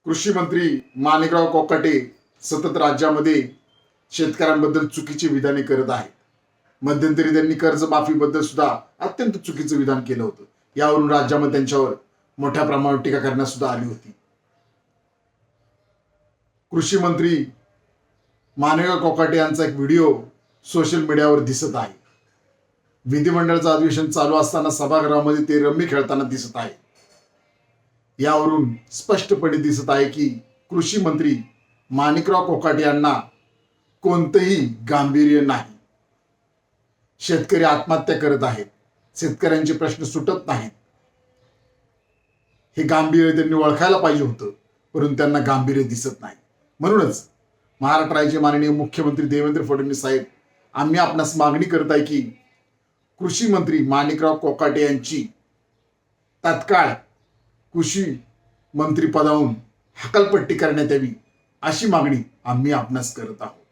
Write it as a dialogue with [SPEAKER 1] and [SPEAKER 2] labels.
[SPEAKER 1] कृषी मंत्री माणिकराव कोकाटे सतत राज्यामध्ये शेतकऱ्यांबद्दल चुकीची विधाने करत आहेत. मध्यंतरी त्यांनी कर्जमाफीबद्दल सुद्धा अत्यंत चुकीचं विधान केलं होतं. यावरून राज्यामध्ये त्यांच्यावर मोठ्या प्रमाणावर टीका करण्यात सुद्धा आली होती. कृषी मंत्री माणिकराव कोकाटे यांचा एक व्हिडिओ सोशल मीडियावर दिसत आहे. विधिमंडळाचं अधिवेशन चालू असताना सभागृहामध्ये ते रम्मी खेळताना दिसत आहे. यावरून स्पष्टपणे दिसत आहे की कृषी मंत्री माणिकराव कोकाटे यांना कोणतंही गांभीर्य नाही. शेतकरी आत्महत्या करत आहेत, शेतकऱ्यांचे प्रश्न सुटत नाहीत. हे गांभीर्य त्यांनी ओळखायला पाहिजे होतं, परंतु त्यांना गांभीर्य दिसत नाही. म्हणूनच महाराष्ट्र राज्याचे माननीय मुख्यमंत्री देवेंद्र फडणवीस साहेब, आम्ही आपणास मागणी करत आहे की कृषी मंत्री माणिकराव कोकाटे यांची तात्काळ कृषी मंत्री पदावरून हकालपट्टी करण्यात यावी, अशी मागणी आम्ही आपणास करत आहोत.